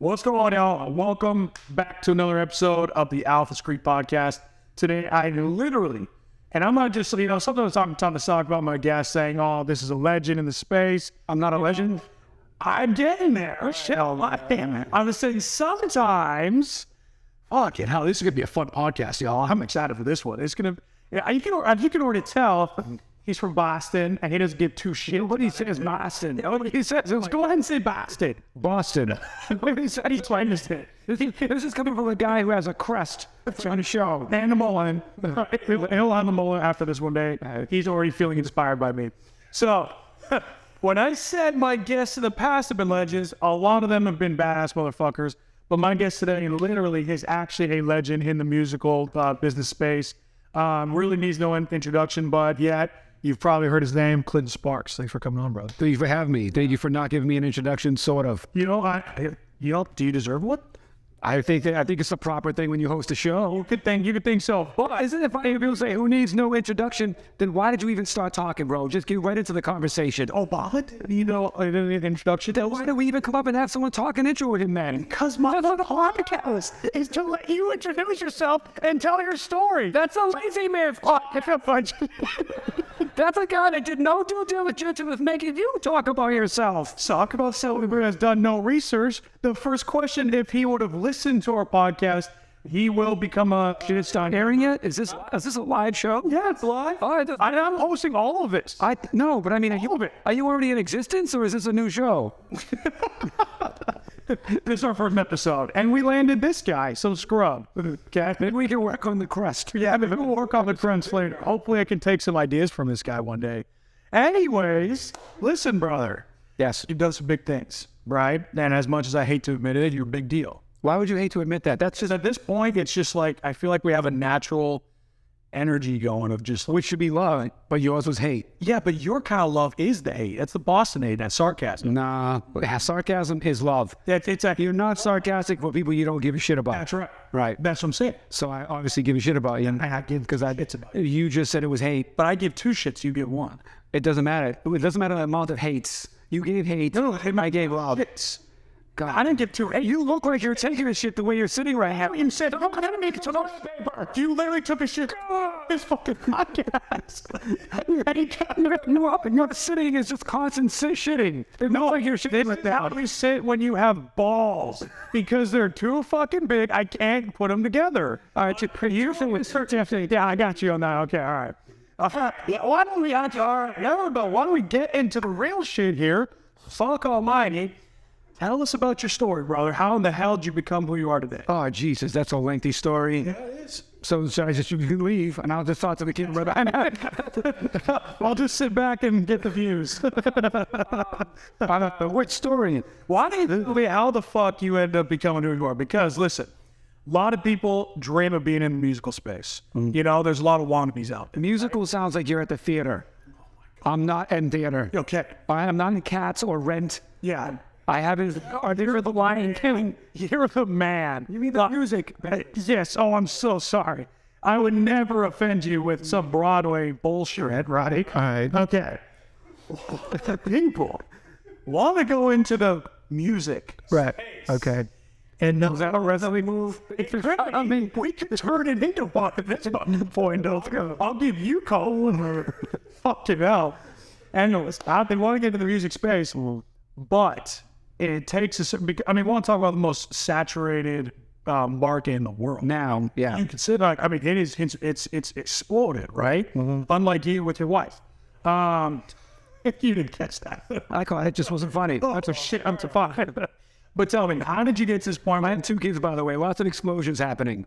What's going on, y'all? Welcome back to another episode of the Alpha Street Podcast. Today, I literally, and I'm not just, sometimes I'm talking to talk about my guest saying, oh, this is a legend in the space. I'm not a legend. I'm getting there. Shit, I'm just saying sometimes, fuck it, hell, this is going to be a fun podcast, y'all. I'm excited for this one. It's going to, you can already tell he's from Boston, and he doesn't give two shit. What he says, Boston. What he says, let's go ahead and say Boston. Boston. This is coming from a guy who has a crest on the show. And the Mullen. He'll have the Mullen after this one day. He's already feeling inspired by me. So, when I said my guests in the past have been legends, a lot of them have been badass motherfuckers. But my guest today literally is actually a legend in the musical business space. Really needs no introduction, but yet you've probably heard his name, Clint Sparks. Thanks for coming on, brother. Thank you for having me. Thank you for not giving me an introduction, sort of. Do you deserve one? I think it's a proper thing when you host a show. You could think so. But isn't it funny if people say, who needs no introduction? Then why did you even start talking, bro? Just get right into the conversation. Oh, but you know, I didn't need an introduction. Then why do we even come up and have someone talk an intro with him, man? Because my podcast is to let you introduce yourself and tell your story. That's a lazy man. That's a guy that did no due diligence with making you talk about yourself. Talk about someone who has done no research. The first question, if he would have listened to our podcast, he will become a... Should it start airing yet? Is this a live show? Yeah, it's live. Oh, I'm hosting all of it. No, but I mean, are you already in existence, or is this a new show? This is our first episode, and we landed this guy, so scrub. Okay, maybe we can work on the crust. Yeah, maybe we'll work on the crust later. Hopefully, I can take some ideas from this guy one day. Anyways, listen, brother. Yes, you've done some big things, right? And as much as I hate to admit it, you're a big deal. Why would you hate to admit that? That's just at this point, it's just like I feel like we have a natural energy going of just which should be love, but yours was hate. Yeah, but your kind of love is the hate. That's the Boston hate. That's sarcasm. Nah, sarcasm is love. You're not sarcastic for people you don't give a shit about. That's right. Right. That's what I'm saying. So I obviously give a shit about you. And I give because it's about you. You just said it was hate, but I give two shits. You give one. It doesn't matter. It doesn't matter the amount of hates. You gave hate. No, I gave love. God, I didn't give two hate. You look like you're taking a shit the way you're sitting right now. You said, I'm going to make it to the paper. You literally took a shit. This fucking podcast. You're sitting is just constant shitting. No, like you're shitting like that. How do you sit when you have balls? Because they're too fucking big. I can't put them together. All right, you think with certain. Yeah, I got you on that. Okay, all right. Why don't we get into the real shit here? Fuck almighty. Tell us about your story, brother. How in the hell did you become who you are today? Oh, Jesus, that's a lengthy story. Yeah, it is. So you can leave, and I'll just talk to the kid, brother. I'll just sit back and get the views. Which story? How the fuck you end up becoming who you are? Because, listen, a lot of people dream of being in the musical space. You know, there's a lot of wannabes out there. Musical sounds like you're at the theater. I'm not in theater. Okay. I am not in Cats or Rent. Yeah. I haven't. You're the Lion King. You're the man. You mean the music? Yes. Oh, I'm so sorry. I would never offend you with some Broadway bullshit, right? All right. Okay. People want to go into the music. Right. Space. Okay. And is that a wrestling move? I mean, we can turn it into one at this point. I'll give you coal. Fucking hell. Anyways, I've been wanting to get into the music space, but it takes a certain, I mean, we want to talk about the most saturated market in the world. Now, yeah. You consider, I mean, it's exploded, right? Mm-hmm. Unlike you with your wife. If you didn't catch that. I caught it. It just wasn't funny. That's a shit. I'm fine. But tell me, how did you get to this point? I had 2 kids, by the way. Lots of explosions happening.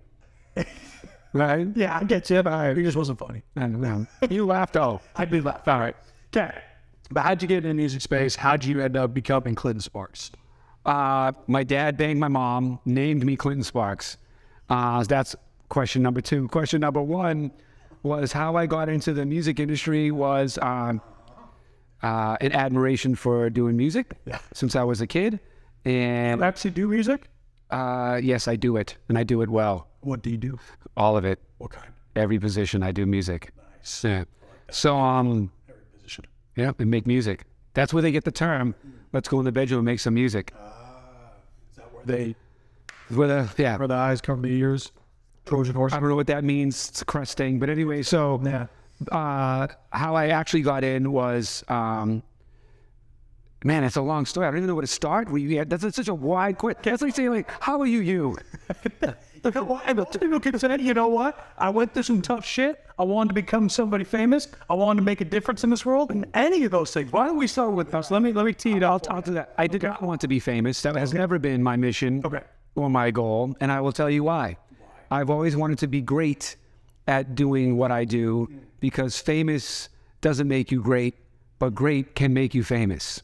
Right? Yeah, I get you. It just wasn't funny. No. You laughed, though. I did laugh. All right. Okay. But how'd you get in the music space? How'd you end up becoming Clint Sparks? My dad banged my mom, named me Clinton Sparks. That's question number 2. Question number 1 was how I got into the music industry was an admiration for doing music since I was a kid. And you actually do music? Yes, I do it, and I do it well. What do you do? All of it. What kind? Every position I do music. Nice. Yeah. So, every position. Yeah, and make music. That's where they get the term, let's go in the bedroom and make some music. Is that where They With a, yeah. where the eyes cover the ears. Trojan horse. I don't know what that means. It's a crust thing. But anyway, so how I actually got in was, man, it's a long story. I don't even know where to start. That's such a wide question. That's like saying, like, how are you? You know what? I went through some tough shit. I wanted to become somebody famous. I wanted to make a difference in this world. And any of those things. Why don't we start with us? Let me tee it up. I'll do that. I did not want to be famous. That has never been my mission or my goal. And I will tell you why. I've always wanted to be great at doing what I do, because famous doesn't make you great, but great can make you famous.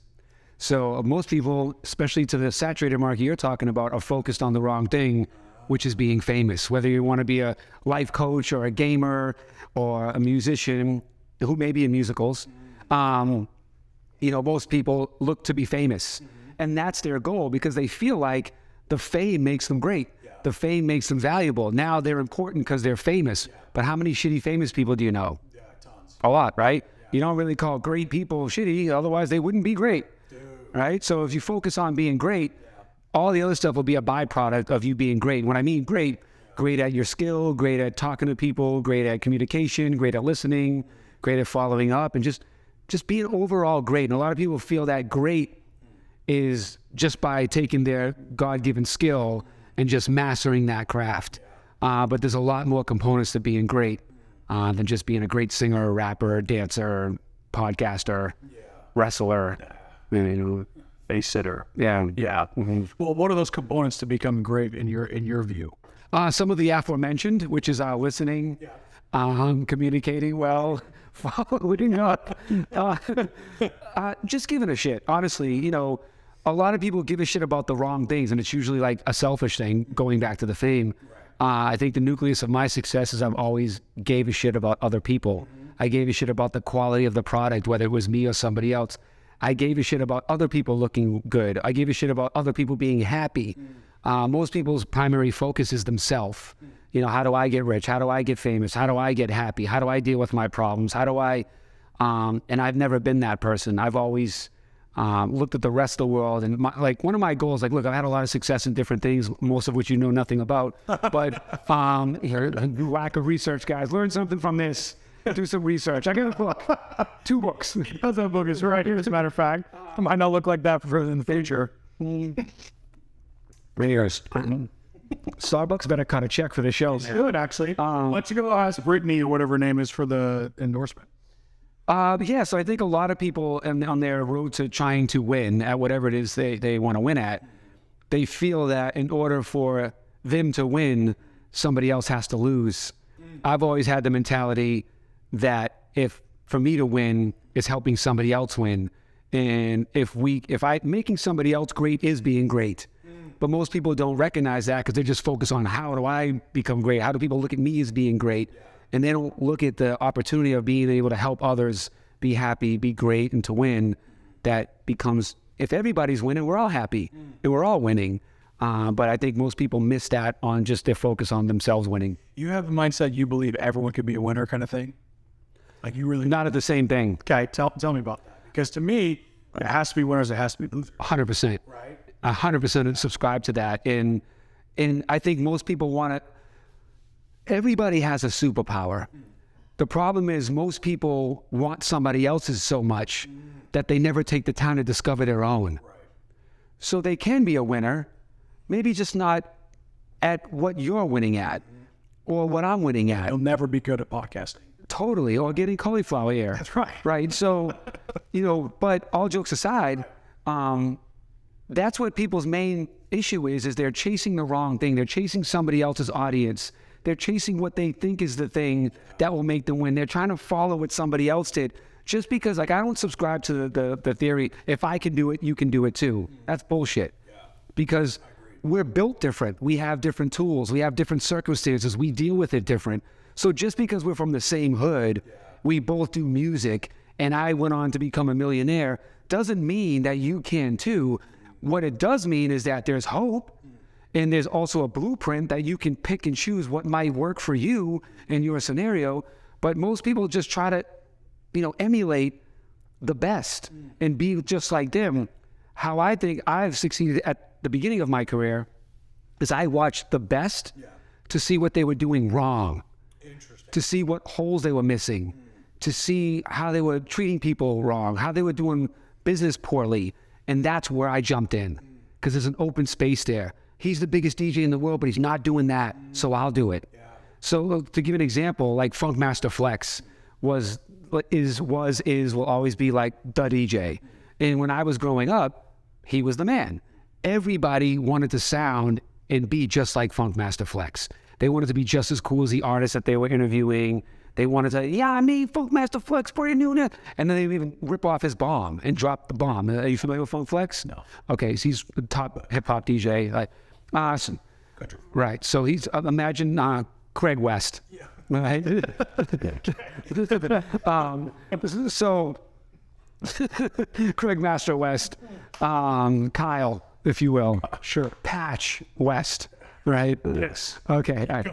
So most people, especially to the saturated market you're talking about, are focused on the wrong thing, which is being famous. Whether you want to be a life coach or a gamer or a musician who may be in musicals, most people look to be famous. And that's their goal, because they feel like the fame makes them great. The fame makes them valuable. Now they're important because they're famous. But how many shitty famous people do you know? Tons. A lot, right? You don't really call great people shitty, otherwise they wouldn't be great. Right? So if you focus on being great, all the other stuff will be a byproduct of you being great. When I mean great, great at your skill, great at talking to people, great at communication, great at listening, great at following up, and just being overall great. And a lot of people feel that great is just by taking their God-given skill and just mastering that craft. But there's a lot more components to being great than just being a great singer, rapper, dancer, podcaster, wrestler, Face sitter. Yeah. Mm-hmm. Well, what are those components to become great in your view? Some of the aforementioned, which is listening, communicating well, following up, just giving a shit. Honestly, a lot of people give a shit about the wrong things, and it's usually like a selfish thing, going back to the fame. I think the nucleus of my success is I've always gave a shit about other people. I gave a shit about the quality of the product, whether it was me or somebody else. I gave a shit about other people looking good. I gave a shit about other people being happy. Most people's primary focus is themselves. How do I get rich? How do I get famous? How do I get happy? How do I deal with my problems? How do I, and I've never been that person. I've always looked at the rest of the world, and one of my goals, look, I've had a lot of success in different things, most of which you know nothing about, but lack of research, guys. Learn something from this. Do some research. I got a book, 2 books. That book is right here, as a matter of fact. I might not look like that in the future. Starbucks better cut a check for the show. Good, actually. Why don't you go ask Brittany or whatever her name is for the endorsement? So I think a lot of people on their road to trying to win at whatever it is they want to win at, they feel that in order for them to win, somebody else has to lose. I've always had the mentality that for me to win is helping somebody else win. And making somebody else great is being great. But most people don't recognize that, because they're just focused on how do I become great? How do people look at me as being great? And they don't look at the opportunity of being able to help others be happy, be great, and to win. That becomes, if everybody's winning, we're all happy and we're all winning. But I think most people miss that on just their focus on themselves winning. You have the mindset you believe everyone could be a winner kind of thing? Like you really... Not at the same thing. Okay, tell me about that. Because to me, it has to be winners, it has to be losers. 100%. Right? 100% subscribe to that. And I think most people want to... Everybody has a superpower. The problem is most people want somebody else's so much that they never take the time to discover their own. Right. So they can be a winner, maybe just not at what you're winning at or what I'm winning at. You'll never be good at podcasting. Totally, or getting cauliflower ear. That's right. Right, so, but all jokes aside, that's what people's main issue is they're chasing the wrong thing. They're chasing somebody else's audience. They're chasing what they think is the thing that will make them win. They're trying to follow what somebody else did. Just because, I don't subscribe to the theory, if I can do it, you can do it too. That's bullshit. Because we're built different. We have different tools. We have different circumstances. We deal with it different. So just because we're from the same hood, we both do music, and I went on to become a millionaire, doesn't mean that you can too. What it does mean is that there's hope, and there's also a blueprint that you can pick and choose what might work for you in your scenario. But most people just try to, emulate the best and be just like them. How I think I've succeeded at the beginning of my career is I watched the best to see what they were doing wrong, to see what holes they were missing, to see how they were treating people wrong, how they were doing business poorly. And that's where I jumped in, because there's an open space there. He's the biggest DJ in the world, but he's not doing that, so I'll do it. So to give an example, like Funkmaster Flex will always be like the DJ. And when I was growing up, he was the man. Everybody wanted to sound and be just like Funkmaster Flex. They wanted to be just as cool as the artist that they were interviewing. They wanted to, Funkmaster Flex, brand new. And then they would even rip off his bomb and drop the bomb. Are you familiar with Funk Flex? No. Okay, so he's the top hip hop DJ. Like, awesome. Country. Right. So he's, imagine Craig West. Yeah. Right. So Craig Master West, Kyle, if you will. Sure. Patch West. Right? Yes. Okay. All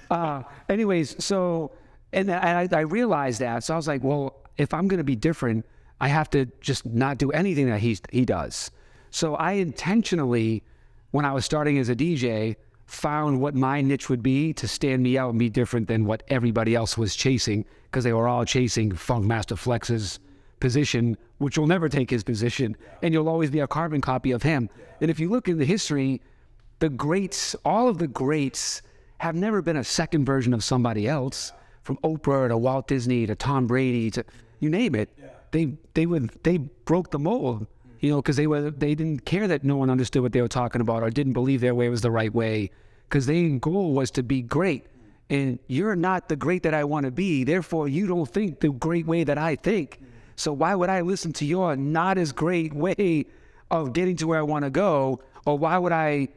right. Anyways, so, and I realized that. So I was like, well, if I'm going to be different, I have to just not do anything that he does. So I intentionally, when I was starting as a DJ, found what my niche would be to stand me out and be different than what everybody else was chasing, because they were all chasing Funkmaster Flex's position, which will never take his position, and you'll always be a carbon copy of him. And if you look in the history, the greats, all of the greats have never been a second version of somebody else, from Oprah to Walt Disney to Tom Brady to you name it. They broke the mold, because they didn't care that no one understood what they were talking about or didn't believe their way was the right way, because their goal was to be great. And you're not the great that I want to be, therefore you don't think the great way that I think. So why would I listen to your not as great way of getting to where I want to go? Or why would I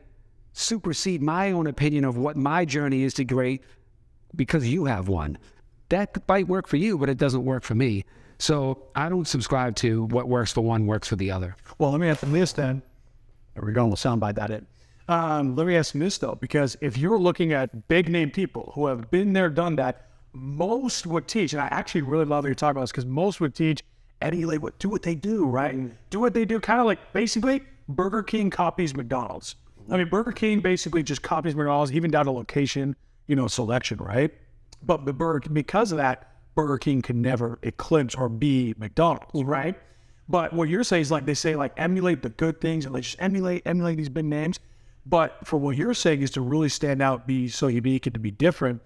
supersede my own opinion of what my journey is to great because you have one? That might work for you, but it doesn't work for me. So I don't subscribe to what works for one works for the other. Well, let me ask this then. There we go. We'll soundbite that in. Let me ask you this though, because if you're looking at big name people who have been there, done that, most would teach, and I actually really love that you're talking about this, because most would teach Eddie would do what they do, right? Do what they do, kind of like basically Burger King copies McDonald's. I mean, Burger King basically just copies McDonald's, even down to location, selection, right? But because of that, Burger King can never eclipse or be McDonald's, right? But what you're saying is they say emulate the good things, and they just emulate these big names. But for what you're saying is to really stand out, be so unique, and to be different.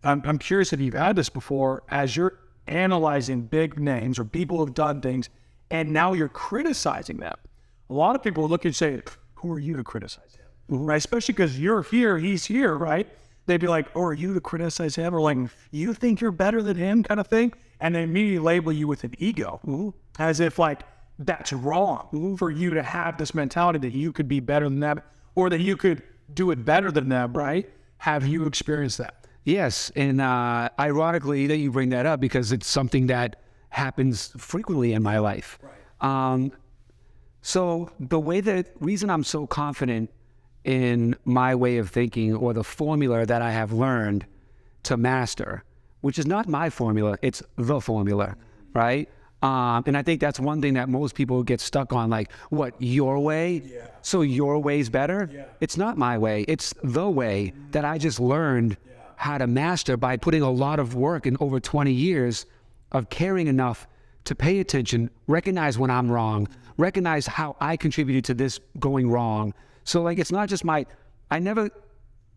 I'm curious if you've had this before, as you're analyzing big names or people who've done things, and now you're criticizing them. A lot of people look and say, who are you to criticize him? Right? Especially because you're here, he's here, right? They'd be like, oh, are you to criticize him? Or you think you're better than him kind of thing? And they immediately label you with an ego, as if that's wrong for you to have this mentality that you could be better than them, or that you could do it better than them, right? Have you experienced that? Yes, and ironically that you bring that up, because it's something that happens frequently in my life. Right. So the reason I'm so confident in my way of thinking, or the formula that I have learned to master, which is not my formula, it's the formula, right? And I think that's one thing that most people get stuck on, what, your way? Yeah. So your way's better? Yeah. It's not my way, it's the way that I just learned how to master by putting a lot of work in over 20 years of caring enough to pay attention, recognize when I'm wrong, recognize how I contributed to this going wrong. So it's not just I never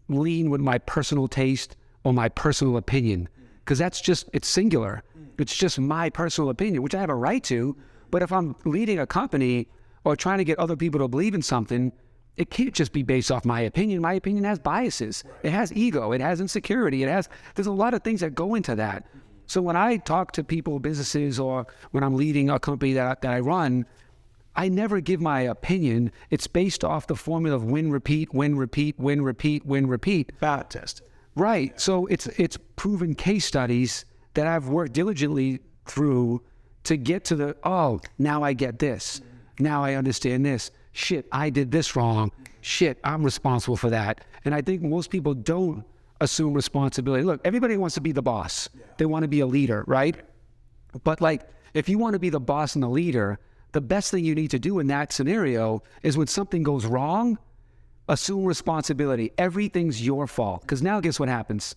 lean with my personal taste or my personal opinion, because it's singular. It's just my personal opinion, which I have a right to. But if I'm leading a company or trying to get other people to believe in something, it can't just be based off my opinion. My opinion has biases. It has ego. It has insecurity. There's a lot of things that go into that. So when I talk to people, businesses, or when I'm leading a company that I run, I never give my opinion. It's based off the formula of win, repeat, win, repeat, win, repeat, win, repeat. Fat test. Right. So it's proven case studies that I've worked diligently through to get to now I get this. Now I understand this. Shit, I did this wrong. Shit, I'm responsible for that. And I think most people don't assume responsibility. Look, everybody wants to be the boss. They want to be a leader, right? But if you want to be the boss and the leader, the best thing you need to do in that scenario is when something goes wrong, assume responsibility. Everything's your fault. Because now guess what happens?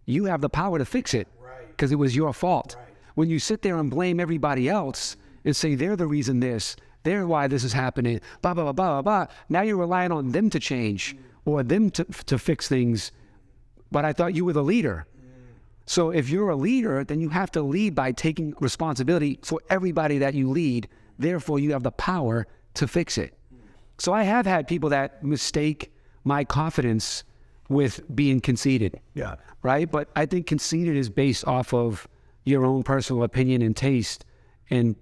You have the power to fix it because it was your fault. Right. When you sit there and blame everybody else and say they're the reason this, they're why this is happening, blah, blah, blah, blah, blah, now you're relying on them to change or them to fix things. But I thought you were the leader. So if you're a leader, then you have to lead by taking responsibility for everybody that you lead. Therefore, you have the power to fix it. So I have had people that mistake my confidence with being conceited. Yeah. Right? But I think conceited is based off of your own personal opinion and taste and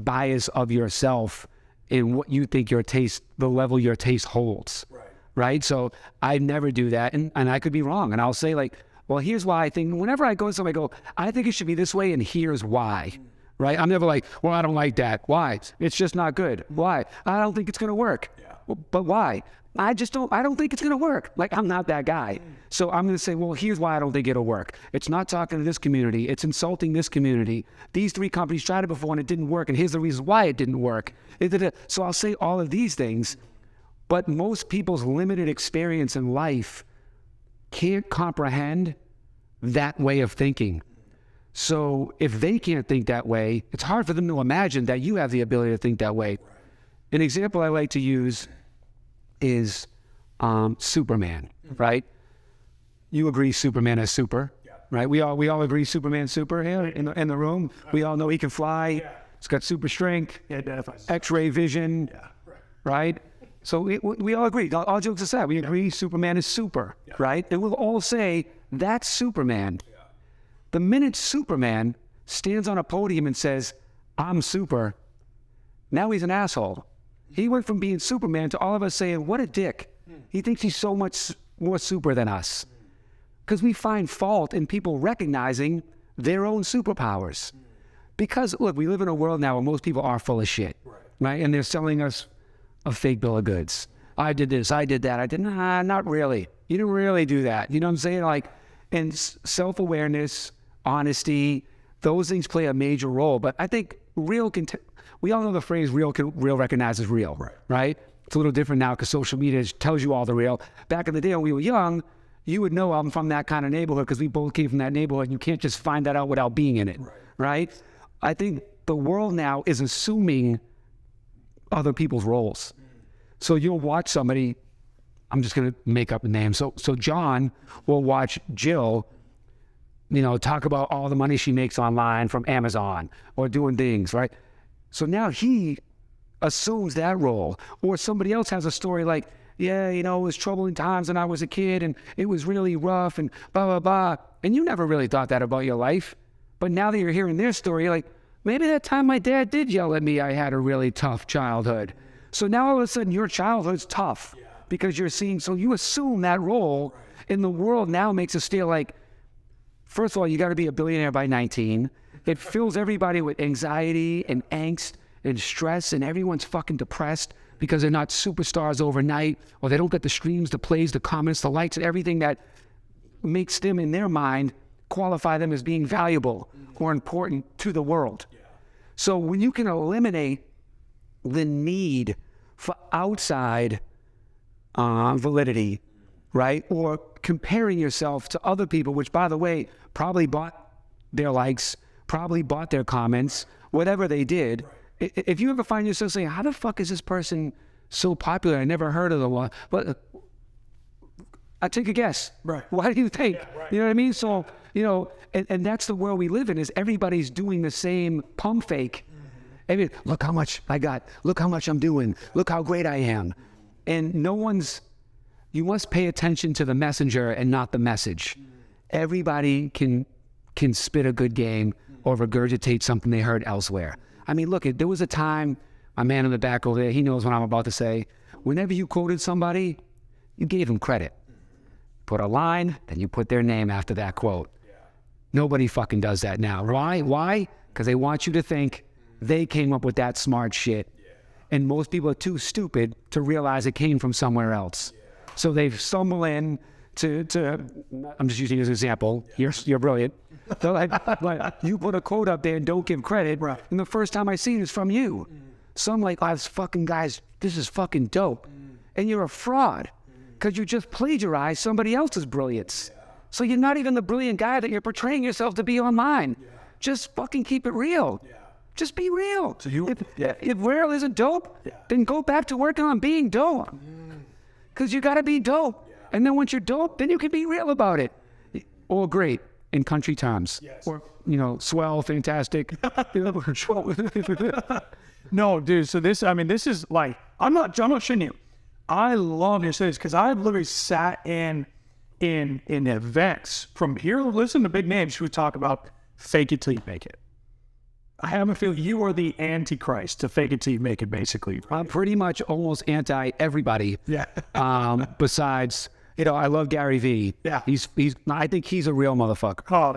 bias of yourself and what you think your taste, the level your taste holds. Right? So I never do that. And I could be wrong. And I'll say like, well, here's why I think, whenever I go to somebody, I go, I think it should be this way and here's why. Right? I'm never like, well, I don't like that. Why? It's just not good. Why? I don't think it's going to work. Yeah. Well, but why? I don't think it's going to work. Like, I'm not that guy. So I'm going to say, well, here's why I don't think it'll work. It's not talking to this community. It's insulting this community. These 3 companies tried it before and it didn't work. And here's the reason why it didn't work. So I'll say all of these things, but most people's limited experience in life can't comprehend that way of thinking. So if they can't think that way, it's hard for them to imagine that you have the ability to think that way. An example I like to use is Superman, right? You agree Superman is super, right? We all agree Superman's super here in the room. We all know he can fly. He's got super strength, X-ray vision, right? So we all agree. All jokes aside, we agree Superman is super, right? And we'll all say that's Superman. The minute Superman stands on a podium and says, I'm super, now he's an asshole. He went from being Superman to all of us saying, what a dick. He thinks he's so much more super than us. Because we find fault in people recognizing their own superpowers. Because, look, we live in a world now where most people are full of shit, right? And they're selling us a fake bill of goods. I did this, I did that, I did, nah, not really. You didn't really do that. You know what I'm saying? Like, and self-awareness, honesty, those things play a major role. But I think we all know the phrase real recognizes real, right? It's a little different now because social media tells you all the real. Back in the day when we were young, you would know I'm from that kind of neighborhood because we both came from that neighborhood. And you can't just find that out without being in it, right? I think the world now is assuming other people's roles. So you'll watch somebody, I'm just going to make up a name. So John will watch Jill, talk about all the money she makes online from Amazon or doing things, right? So now he assumes that role. Or somebody else has a story like, yeah, it was troubling times when I was a kid and it was really rough and blah, blah, blah. And you never really thought that about your life. But now that you're hearing their story, you're like, maybe that time my dad did yell at me, I had a really tough childhood. So now all of a sudden your childhood's tough because you're seeing, so you assume that role in the world now makes us feel like, first of all, you got to be a billionaire by 19. It fills everybody with anxiety and angst and stress, and everyone's fucking depressed because they're not superstars overnight, or they don't get the streams, the plays, the comments, the likes, and everything that makes them, in their mind, qualify them as being valuable or important to the world. So when you can eliminate the need for outside validity, right? Or comparing yourself to other people, which, by the way, probably bought their likes, probably bought their comments, whatever they did. If you ever find yourself saying, how the fuck is this person so popular? I never heard of the one. But I take a guess. Why do you think? You know what I mean? So, and that's the world we live in, is everybody's doing the same pump fake. I mean, look how much I got. Look how much I'm doing. Look how great I am. And you must pay attention to the messenger and not the message. Everybody can spit a good game or regurgitate something they heard elsewhere. I mean, look, there was a time, my man in the back over there, he knows what I'm about to say. Whenever you quoted somebody, you gave them credit. Put a line, then you put their name after that quote. Nobody fucking does that now. Why? Because they want you to think they came up with that smart shit. And most people are too stupid to realize it came from somewhere else. So they stumble in to I'm just using as an example. You're brilliant. So like, you put a quote up there and don't give credit. And the first time I see it is from you. some like, oh, this fucking guy's, this is fucking dope. And you're a fraud because you just plagiarized somebody else's brilliance. So you're not even the brilliant guy that you're portraying yourself to be online. Just fucking keep it real. Just be real. So if real isn't dope, then go back to working on being dope. Because you got to be dope. And then once you're dope, then you can be real about it. Or great in country terms. Or, swell, fantastic. No, dude. So this is like, I'm not shitting you. I love this because I've literally sat in events from here, listen to big names who talk about fake it till you make it. I have a feeling you are the antichrist to fake it till you make it, basically. I'm pretty much almost anti everybody. Yeah. Besides, I love Gary Vee. Yeah. I think he's a real motherfucker. Oh,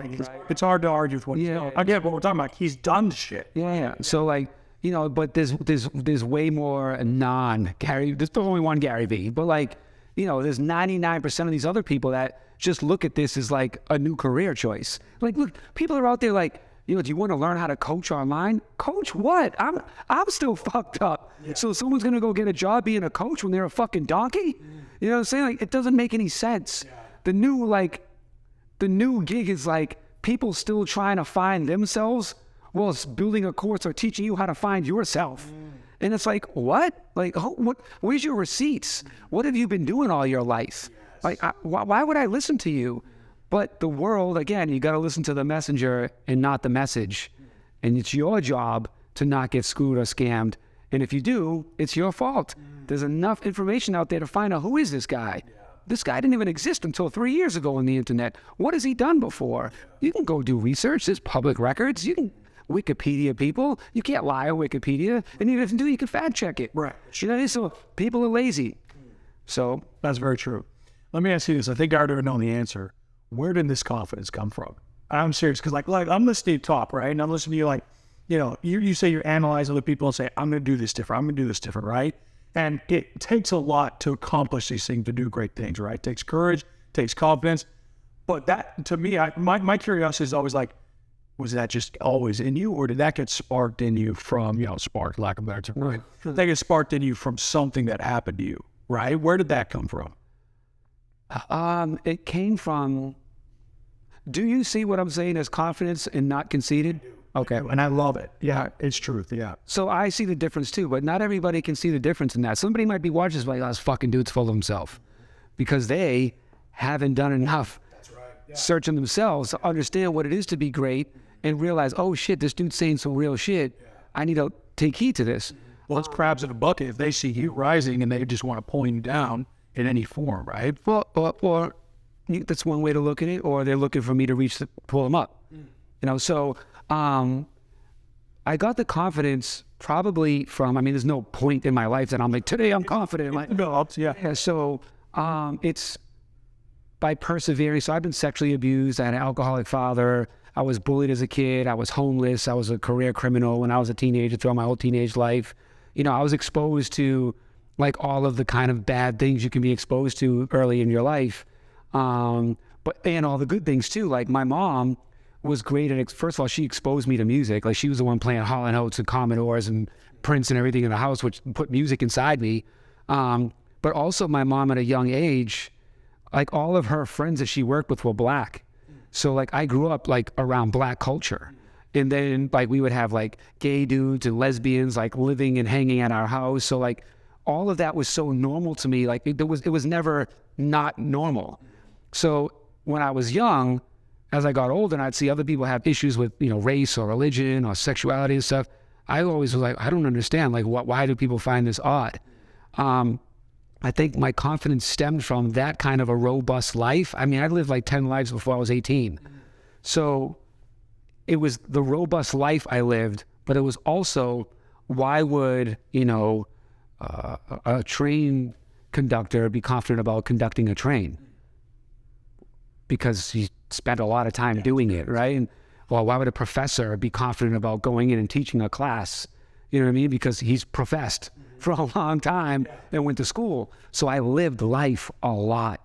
it's hard to argue with what he's done. Again, what we're talking about, he's done shit. Yeah. So like, but there's way more non-Gary. There's only one Gary Vee, but like, there's 99% of these other people that just look at this as like a new career choice. Like, look, people are out there like, do you want to learn how to coach online? Coach what? I'm still fucked up. Yeah. So someone's gonna go get a job being a coach when they're a fucking donkey? You know what I'm saying? Like, it doesn't make any sense. Yeah. The new gig is like people still trying to find themselves while it's building a course or teaching you how to find yourself. And it's like, what? Like, what? Where's your receipts? What have you been doing all your life? Yes. Like, why would I listen to you? But the world, again, you got to listen to the messenger and not the message. And it's your job to not get screwed or scammed. And if you do, it's your fault. There's enough information out there to find out who is this guy. This guy didn't even exist until 3 years ago on the internet. What has he done before? You can go do research. There's public records. You can Wikipedia people. You can't lie on Wikipedia. And even if you do, you can fact check it. Right. So people are lazy. So that's very true. Let me ask you this. I think I already know the answer. Where did this confidence come from? I'm serious because like I'm listening to you talk, right? And I'm listening to you like, you say you analyze other people and say, I'm going to do this different. I'm going to do this different, right? And it takes a lot to accomplish these things, to do great things, right? It takes courage, takes confidence. But that, to me, my curiosity is always like, was that just always in you, or did that get sparked in you from, sparked, lack of a better term, right? Did that get sparked in you from something that happened to you, right? Where did that come from? It came from, do you see what I'm saying as confidence and not conceited? Okay. And I love it. Yeah, it's truth. Yeah. So I see the difference too, but not everybody can see the difference in that. Somebody might be watching this like, oh, this fucking dude's full of himself because they haven't done enough searching themselves to understand what it is to be great and realize, oh shit, this dude's saying some real shit. I need to take heed to this. Well, it's crabs in a bucket. If they see you rising and they just want to pull you down in any form, right? Well, or that's one way to look at it, or they're looking for me to pull them up. So I got the confidence probably from, there's no point in my life that I'm like, today I'm confident. So it's by persevering. So I've been sexually abused. I had an alcoholic father. I was bullied as a kid. I was homeless. I was a career criminal when I was a teenager throughout my whole teenage life. I was exposed to like all of the kind of bad things you can be exposed to early in your life. And all the good things too. Like my mom was great at, first of all, she exposed me to music. Like she was the one playing Hall & Oates and Commodores and Prince and everything in the house, which put music inside me. But also my mom at a young age, like all of her friends that she worked with were black. So like I grew up like around black culture. And then like we would have like gay dudes and lesbians like living and hanging at our house. So like all of that was so normal to me. Like it was never not normal. So when I was young, as I got older and I'd see other people have issues with, race or religion or sexuality and stuff, I always was like, I don't understand. Like why do people find this odd? I think my confidence stemmed from that kind of a robust life. I lived like 10 lives before I was 18. So it was the robust life I lived, but it was also, why would, a train conductor be confident about conducting a train? Because he spent a lot of time doing it, right? And well, why would a professor be confident about going in and teaching a class? You know what I mean? Because he's professed for a long time and went to school. So I lived life a lot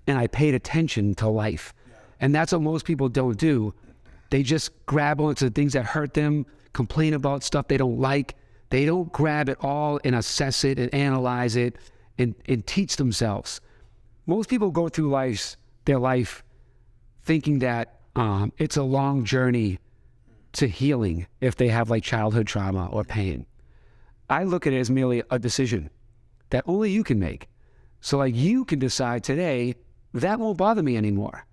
and I paid attention to life. And that's what most people don't do. They just grab onto things that hurt them, complain about stuff they don't like. They don't grab it all and assess it and analyze it and teach themselves. Most people go through their life thinking that it's a long journey to healing if they have like childhood trauma or pain. I look at it as merely a decision that only you can make. So like you can decide today, that won't bother me anymore,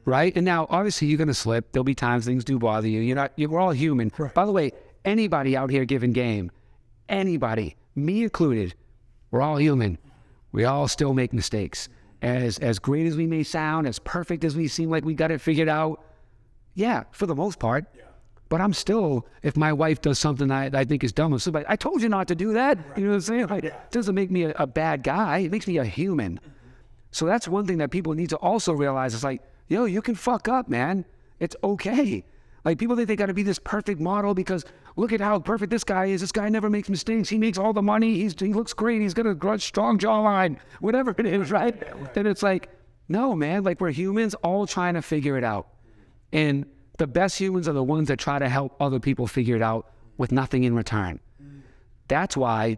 right? And now obviously you're gonna slip. There'll be times things do bother you. We're all human. Right. By the way, anybody out here giving game, anybody, me included, we're all human. We all still make mistakes. As great as we may sound, as perfect as we seem like we got it figured out, yeah, for the most part. Yeah. But I'm still, if my wife does something I think is dumb, somebody, I told you not to do that. Right. You know what I'm saying? Like, it doesn't make me a bad guy. It makes me a human. Mm-hmm. So that's one thing that people need to also realize. It's like, yo, you can fuck up, man. It's okay. Like, people think they got to be this perfect model because look at how perfect this guy is. This guy never makes mistakes. He makes all the money. He looks great. He's got a strong jawline, whatever it is, right? Yeah, right? Then it's like, no, man, like we're humans all trying to figure it out. And the best humans are the ones that try to help other people figure it out with nothing in return. That's why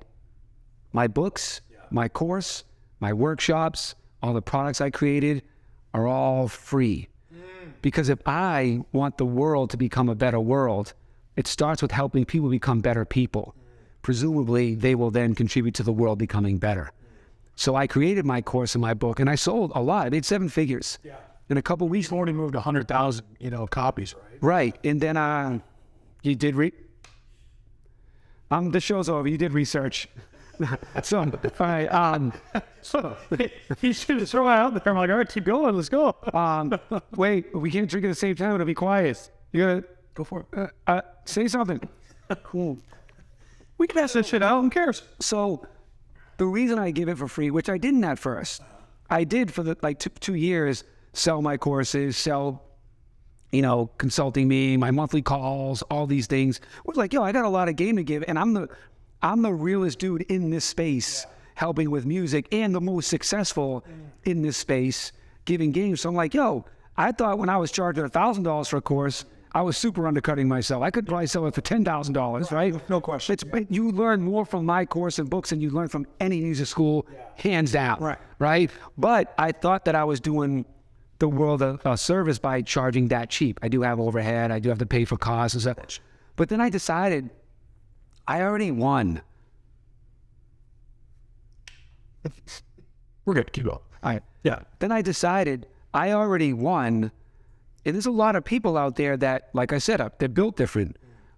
my books, my course, my workshops, all the products I created are all free. Because if I want the world to become a better world, it starts with helping people become better people. Presumably, they will then contribute to the world becoming better. So I created my course and my book, and I sold a lot. I made 7 figures. Yeah. In a couple of weeks, already moved 100,000, copies, right? Right. And then you did the show's over. You did research. So, all right. So he should just throw it out there. I'm like, all right, keep going. Let's go. Wait, we can't drink at the same time. It'll be quiet. You gotta go for it. Say something. Cool. We can pass that shit out. Who cares? So the reason I give it for free, which I didn't at first, I did for the 2 years, sell my courses, sell, consulting me, my monthly calls, all these things. I was like, yo, I got a lot of game to give, and I'm the realest dude in this space, helping with music, and the most successful in this space, giving games. So I'm like, yo, I thought when I was charging $1,000 for a course, I was super undercutting myself. I could probably sell it for $10,000, right? No question. You learn more from my course and books than you learn from any music school, hands down, right? But I thought that I was doing the world a service by charging that cheap. I do have overhead. I do have to pay for costs and stuff. But then I decided I already won. We're good. Keep going. All right. Yeah. Then I decided I already won. And there's a lot of people out there that, like I said, they're built different,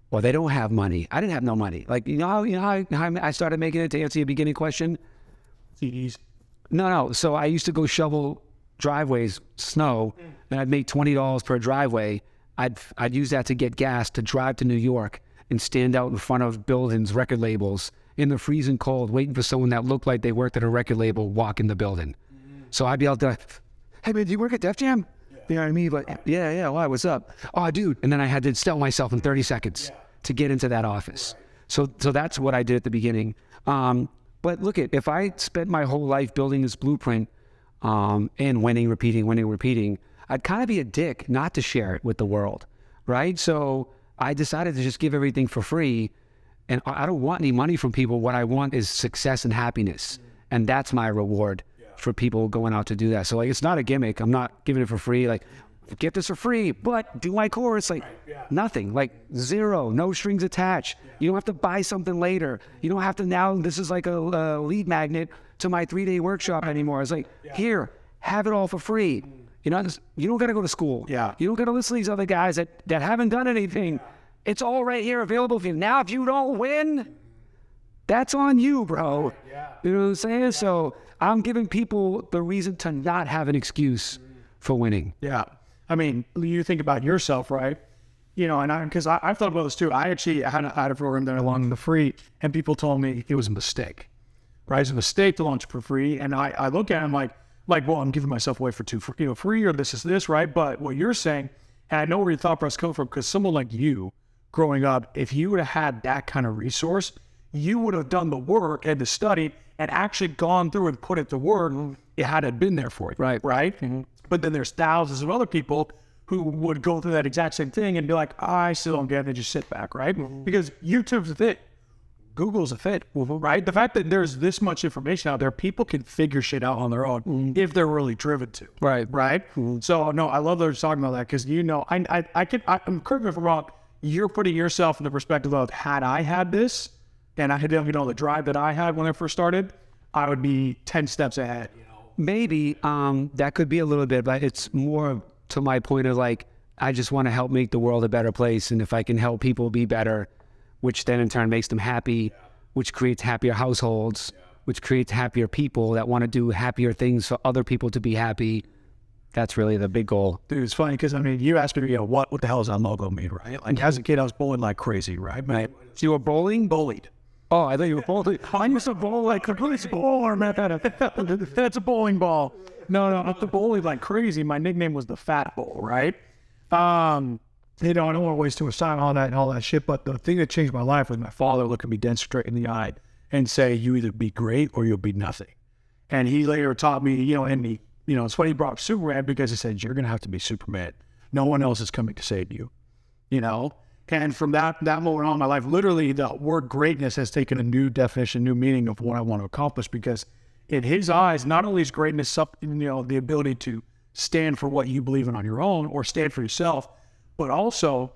or they don't have money. I didn't have no money. Like, how I started making it, to answer your beginning question? CDs. No. So I used to go shovel driveways, snow, and I'd make $20 per driveway. I'd use that to get gas to drive to New York and stand out in front of buildings, record labels, in the freezing cold, waiting for someone that looked like they worked at a record label walk in the building. So I'd be out there, hey man, do you work at Def Jam? You know what I mean? But yeah, why, what's up? Oh, dude. And then I had to sell myself in 30 seconds to get into that office. So that's what I did at the beginning. But look, if I spent my whole life building this blueprint and winning, repeating, I'd kind of be a dick not to share it with the world, right? So I decided to just give everything for free, and I don't want any money from people. What I want is success and happiness, and that's my reward for people going out to do that. So it's not a gimmick. I'm not giving it for free. Like, get this for free, but do my course, nothing, zero, no strings attached. You don't have to buy something later. You don't have to now, this is like a lead magnet to my 3-day workshop anymore. It's like, here, have it all for free. You don't got to go to school. Yeah. You don't got to listen to these other guys that haven't done anything. It's all right here available for you. Now, if you don't win, that's on you, bro. Yeah. You know what I'm saying? Yeah. So I'm giving people the reason to not have an excuse for winning. Yeah. I mean, you think about yourself, right? And because I've thought about this too. I actually had a program there along the free, and people told me it was a mistake, right? It's a mistake to launch for free. And I look at it, I'm like, well, I'm giving myself away for free, or this is this, right? But what you're saying, and I know where your thought process comes from, because someone like you, growing up, if you would have had that kind of resource, you would have done the work and the study and actually gone through and put it to work. It had been there for you, right? Mm-hmm. But then there's thousands of other people who would go through that exact same thing and be like, I still don't get it, and just sit back, right? Mm-hmm. Because you took the thing. Google's a fit, right? The fact that there's this much information out there, people can figure shit out on their own if they're really driven to. Right. Right. So no, I love that you're talking about that because I'm correct me if I'm wrong. You're putting yourself in the perspective of had I had this and I had the drive that I had when I first started, I would be 10 steps ahead. Maybe that could be a little bit, but it's more to my point of like, I just want to help make the world a better place. And if I can help people be better, which then in turn makes them happy, which creates happier households, which creates happier people that want to do happier things for other people to be happy. That's really the big goal. Dude, it's funny because, I mean, you asked me, what the hell does that logo mean, right? Like, as a kid, I was bowling like crazy, right? Right. So you were bowling? Bullied. Oh, I thought you were bowling. I used to bowl like a police bowler, man. That's a bowling ball. No, I was bowling like crazy. My nickname was the Fat Bull, right? I don't want to waste too much time on that and all that shit, but the thing that changed my life was my father looking me dead straight in the eye and say, you either be great or you'll be nothing. And he later taught me, it's funny he brought up Superman because he said, you're going to have to be Superman. No one else is coming to save you, And from that moment on in my life, literally the word greatness has taken a new definition, new meaning of what I want to accomplish because in his eyes, not only is greatness, the ability to stand for what you believe in on your own or stand for yourself, but also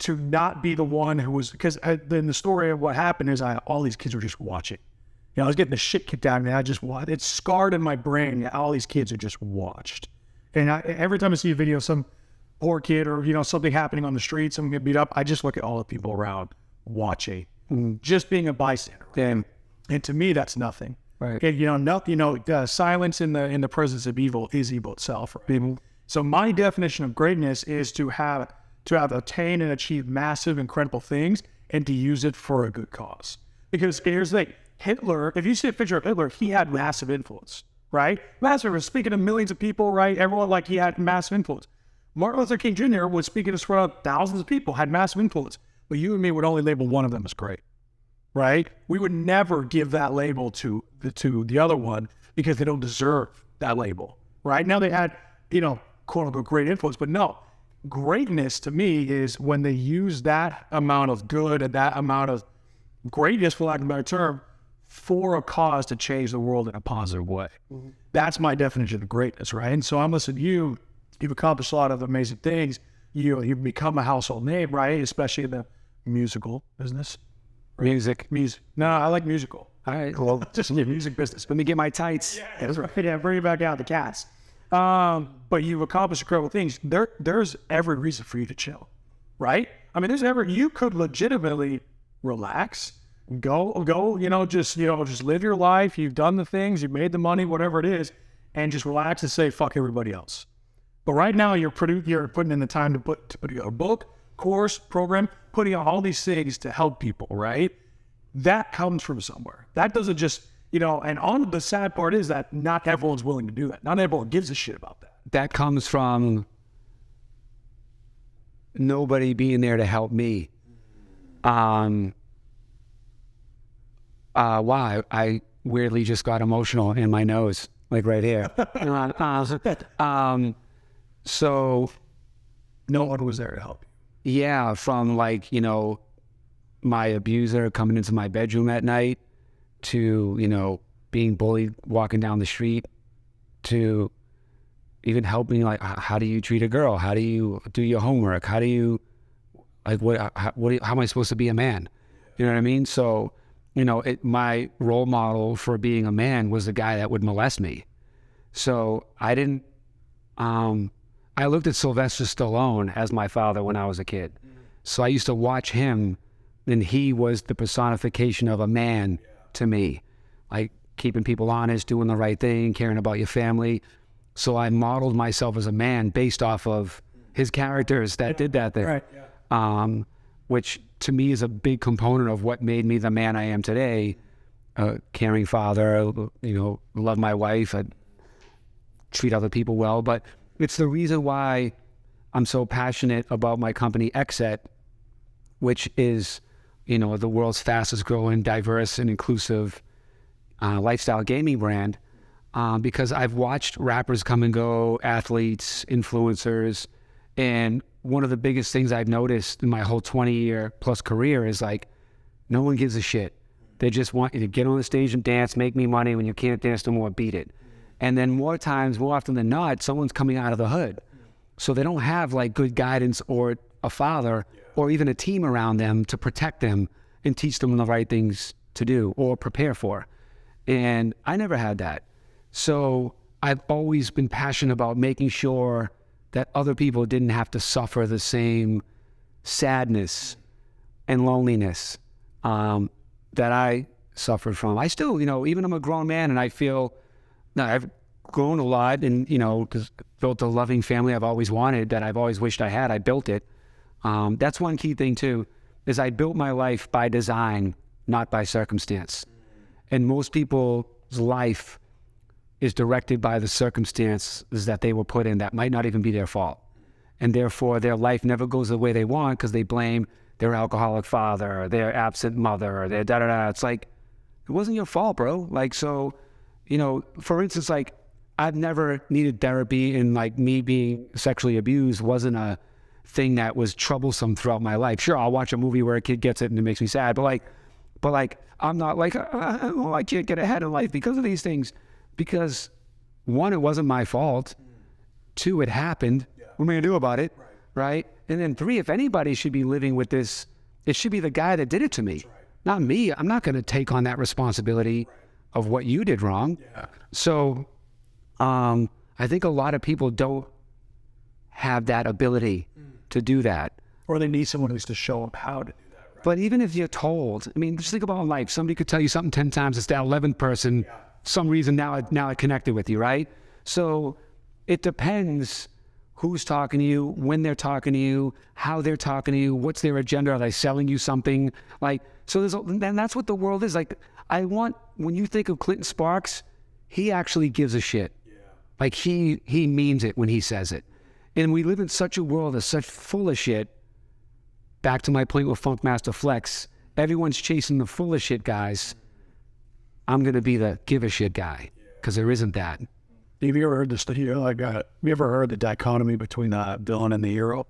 to not be the one who was, because in the story of what happened is all these kids were just watching. I was getting the shit kicked out of me. I just watched. It's scarred in my brain. All these kids are just watched. And every time I see a video of some poor kid or, something happening on the street, someone get beat up, I just look at all the people around watching, just being a bystander. Damn. And to me, that's nothing. Right. And, silence in the presence of evil is evil itself. Right? So my definition of greatness is to have attained and achieved massive, incredible things and to use it for a good cause. Because here's the thing. Hitler, if you see a picture of Hitler, he had massive influence, right? Massive, speaking to millions of people, right? Everyone, he had massive influence. Martin Luther King Jr. was speaking in front of thousands of people, had massive influence. But you and me would only label one of them as great, right? We would never give that label to the other one because they don't deserve that label, right? Now they had, quote unquote, great influence, but no. Greatness to me is when they use that amount of good and that amount of greatness, for lack of a better term, for a cause to change the world in a positive way. That's my definition of greatness, right? And so I'm listening to you. You've accomplished a lot of amazing things. You've become a household name, right? Especially in the musical business. Music. No, I like musical. All right. Well, Just in the music business. let me get my tights. Yeah, that's right. Yeah, bring it back out the cats. But you've accomplished incredible things. There's every reason for you to chill, right? I mean, you could legitimately relax, go, just live your life. You've done the things, you've made the money, whatever it is, and just relax and say, fuck everybody else. But right now you're putting in the time to put together a book, course, program, putting out all these things to help people, right? That comes from somewhere. That doesn't just, and on the sad part is that not everyone's willing to do that. Not everyone gives a shit about that. That comes from nobody being there to help me. Wow, I weirdly just got emotional in my nose, like right here. So no one was there to help you. Yeah, from my abuser coming into my bedroom at night to, being bullied walking down the street to even helping, how do you treat a girl? How do you do your homework? How do you, how am I supposed to be a man? You know what I mean? So, my role model for being a man was the guy that would molest me. So I didn't, I looked at Sylvester Stallone as my father when I was a kid. So I used to watch him, and he was the personification of a man to me, like keeping people honest, doing the right thing, caring about your family. So I modeled myself as a man based off of his characters that did that thing, Right. Yeah. which to me is a big component of what made me the man I am today. Caring father, love my wife, I treat other people well, but it's the reason why I'm so passionate about my company, Exet, which is, the world's fastest growing, diverse and inclusive lifestyle gaming brand, because I've watched rappers come and go, athletes, influencers, and one of the biggest things I've noticed in my whole 20-year plus career is no one gives a shit. They just want you to get on the stage and dance, make me money. When you can't dance no more, beat it. And then more often than not, someone's coming out of the hood. So they don't have like good guidance or a father or even a team around them to protect them and teach them the right things to do or prepare for. And I never had that. So I've always been passionate about making sure that other people didn't have to suffer the same sadness and loneliness that I suffered from. I still, even I'm a grown man and I feel, I've grown a lot and, because built a loving family I've always wanted, that I've always wished I had. I built it. That's one key thing too, is I built my life by design, not by circumstance. And most people's life is directed by the circumstances that they were put in that might not even be their fault. And therefore their life never goes the way they want because they blame their alcoholic father or their absent mother or their da-da-da. It's like, it wasn't your fault, bro. Like, so, for instance, like, I've never needed therapy, and like me being sexually abused wasn't a thing that was troublesome throughout my life. Sure, I'll watch a movie where a kid gets it and it makes me sad, but like, I'm not like, I can't get ahead in life because of these things. Because one, it wasn't my fault. Two, it happened. What am I gonna do about it? Right? And then three, if anybody should be living with this, it should be the guy that did it to me, not me. I'm not gonna take on that responsibility of what you did wrong. So I think a lot of people don't have that ability to do that. Or they need someone who's to show them how to do that. Right? But even if you're told, just think about life. Somebody could tell you something 10 times, it's that 11th person, some reason now I connected with you, right? So it depends who's talking to you, when they're talking to you, how they're talking to you, what's their agenda, are they selling you something? Like, so and that's what the world is. Like, when you think of Clinton Sparks, he actually gives a shit. Like he means it when he says it. And we live in such a world that's such full of shit. Back to my point with Funkmaster Flex, everyone's chasing the full of shit guys. I'm going to be the give a shit guy because there isn't that. Have you ever heard this? Have you ever heard the dichotomy between the villain and the hero?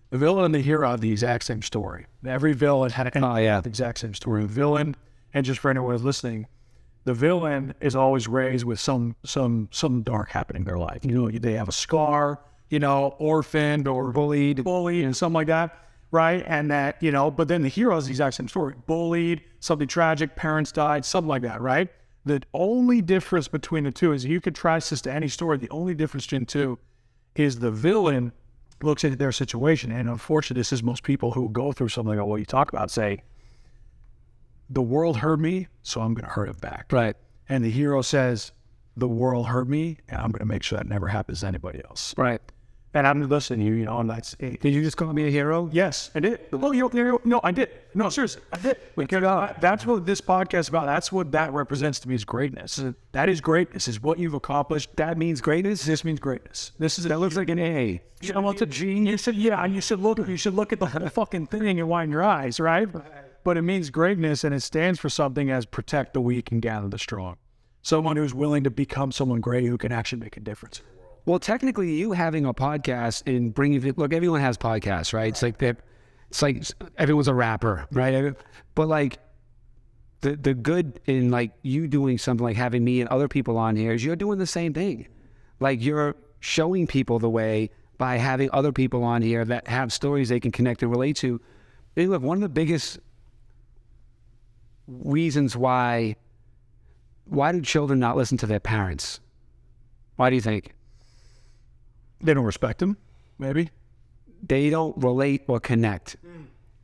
The villain and the hero have the exact same story. Every villain had the exact same story. The villain, and just for anyone who's listening, the villain is always raised with some dark happening in their life. They have a scar, orphaned or bullied and something like that. Right. And that, but then the hero is the exact same story. Bullied, something tragic, parents died, something like that. Right. The only difference between the two is you could trace this to any story. The only difference between the two is the villain looks at their situation. And unfortunately, this is most people who go through something like what you talk about say, the world hurt me, so I'm going to hurt it back. Right. And the hero says, the world hurt me, and I'm going to make sure that never happens to anybody else. Right. And I'm listening to you, and that's it. Did you just call me a hero? Yes, I did. No, I did. No, seriously, I did. That's what this podcast is about. That's what that represents to me is greatness. That is greatness, is what you've accomplished. That means greatness. This means greatness. That looks like an A. It's a G. You should look at the whole fucking thing and widen your eyes, right? But it means greatness, and it stands for something as protect the weak and gather the strong. Someone who's willing to become someone great who can actually make a difference. Well, technically, you having a podcast and look, everyone has podcasts, right? It's like everyone's a rapper, right? But like the good in like you doing something like having me and other people on here is you're doing the same thing. Like you're showing people the way by having other people on here that have stories they can connect and relate to. And look, one of the biggest reasons why do children not listen to their parents? Why do you think? They don't respect them, maybe. They don't relate or connect,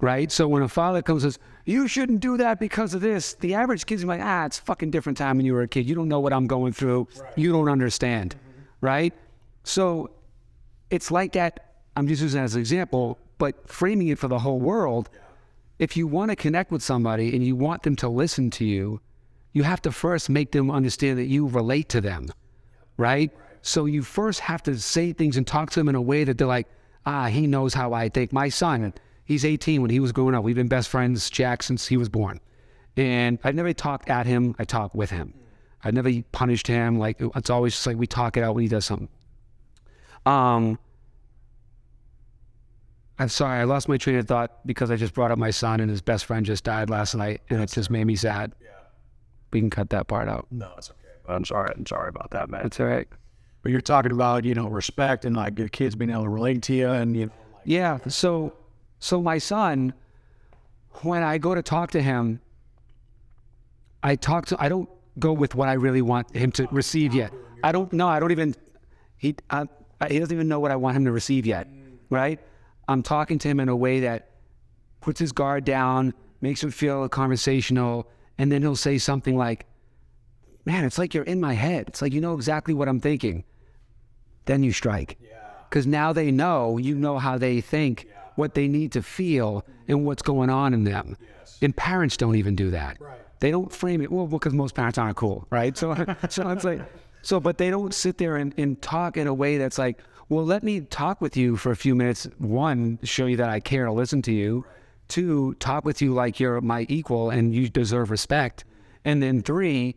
right? So when a father comes and says, you shouldn't do that because of this, the average kid's like, it's a fucking different time when you were a kid. You don't know what I'm going through. Right. You don't understand, right? So it's like that. I'm just using that as an example, but framing it for the whole world. If you want to connect with somebody and you want them to listen to you, you have to first make them understand that you relate to them, right? So you first have to say things and talk to them in a way that they're like, he knows how I think. My son, he's 18 when he was growing up. We've been best friends, Jack, since he was born. And I never talked at him. I talked with him. I never punished him. Like, it's always just like we talk it out when he does something. I I'm sorry, I lost my train of thought because I just brought up my son and his best friend just died last night, and it just made me sad. Yeah. We can cut that part out. No, it's okay. But I'm sorry about that, man. That's all right. But you're talking about, respect and like your kids being able to relate to you and Yeah. So my son, when I go to talk to him, I don't go with what I really want him to receive yet. He doesn't even know what I want him to receive yet, right? I'm talking to him in a way that puts his guard down, makes him feel conversational, and then he'll say something like, man, it's like you're in my head. It's like you know exactly what I'm thinking. Then you strike. Because now they know, you know how they think, what they need to feel, and what's going on in them. And parents don't even do that. Right. They don't frame it, well, because most parents aren't cool, right? So it's like, but they don't sit there and talk in a way that's like, well, let me talk with you for a few minutes. One, show you that I care to listen to you. Two, talk with you like you're my equal and you deserve respect. And then three,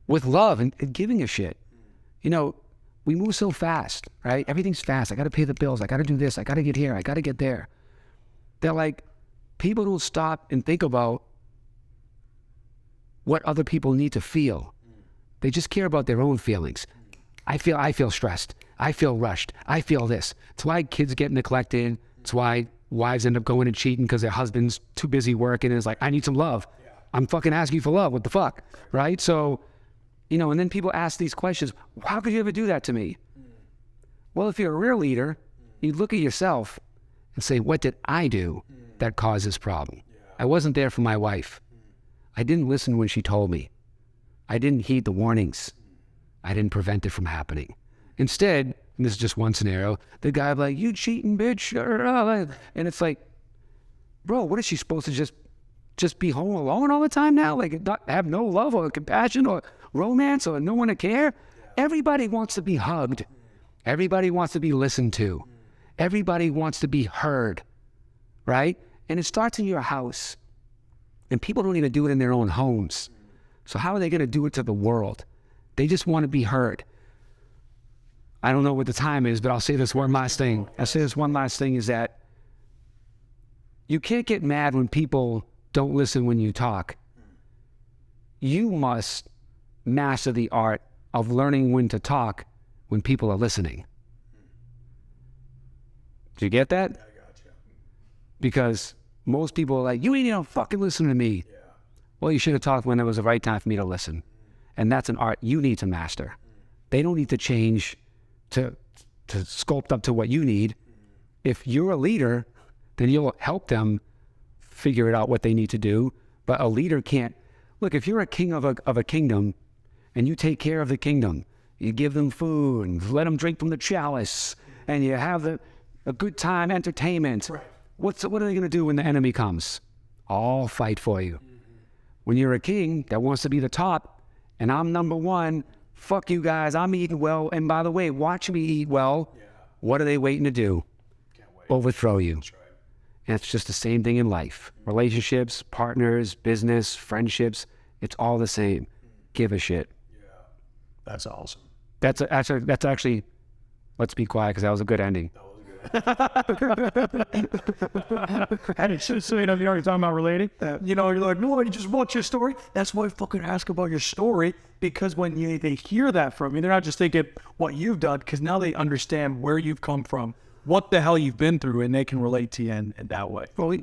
with love and giving a shit. We move so fast, right? Everything's fast. I got to pay the bills. I got to do this. I got to get here. I got to get there. They're like, people don't stop and think about what other people need to feel. They just care about their own feelings. I feel stressed. I feel rushed. I feel this. It's why kids get neglected. It's why wives end up going and cheating because their husband's too busy working and is like, I need some love. I'm fucking asking you for love. What the fuck? Right? So, and then people ask these questions. How could you ever do that to me? Well, if you're a real leader, you look at yourself and say, what did I do that caused this problem? I wasn't there for my wife. I didn't listen when she told me. I didn't heed the warnings. I didn't prevent it from happening. Instead, and this is just one scenario, the guy like, you cheating bitch. And it's like, bro, what is she supposed to just be home alone all the time now? Like not have no love or compassion or romance or no one to care? Everybody wants to be hugged. Everybody wants to be listened to. Everybody wants to be heard, right? And it starts in your house. And people don't even do it in their own homes. So how are they going to do it to the world? They just want to be heard. I don't know what the time is, but I'll say this one last thing. Is that you can't get mad when people don't listen when you talk. You must master the art of learning when to talk when people are listening. Did you get that? I got you. Because most people are like, you ain't even fucking listen to me. Yeah. Well, you should have talked when it was the right time for me to listen. And that's an art you need to master. They don't need to change to sculpt up to what you need. If you're a leader, then you'll help them figure it out what they need to do. But a leader can't. Look, if you're a king of a kingdom and you take care of the kingdom, you give them food, and let them drink from the chalice, and you have a good time entertainment. Right. What are they going to do when the enemy comes? All fight for you. When you're a king that wants to be the top, and I'm number one, fuck you guys, I'm eating well, and by the way, watch me eat well. Yeah. What are they waiting to do? Can't wait. Overthrow you. That's right. And it's just the same thing in life. Relationships, partners, business, friendships, it's all the same. Give a shit. Yeah. That's awesome. That's actually, let's be quiet because that was a good ending. And it's just, you're already talking about relating. You're like, no, you just watch your story. That's why I fucking ask about your story, because when they hear that from you, they're not just thinking what you've done, because now they understand where you've come from, what the hell you've been through, and they can relate to you in that way. Well,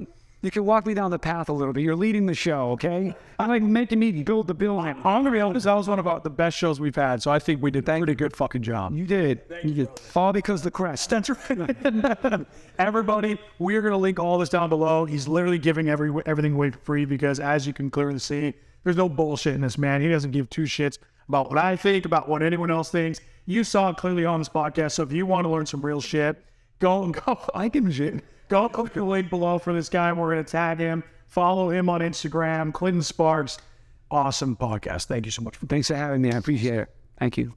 you can walk me down the path a little bit. You're leading the show, okay? I'm like making me build the building. I'm gonna be honest, that was one of the best shows we've had, so I think we did a pretty good fucking job. You did. You did. All because the crest. That's right. Everybody, we're going to link all this down below. He's literally giving everything away for free because, as you can clearly see, there's no bullshit in this man. He doesn't give two shits about what I think, about what anyone else thinks. You saw it clearly on this podcast, so if you want to learn some real shit, go. I give a shit. Go click the link below for this guy. We're going to tag him. Follow him on Instagram, Clint Sparks. Awesome podcast. Thank you so much. Thanks for having me. I appreciate it. Thank you.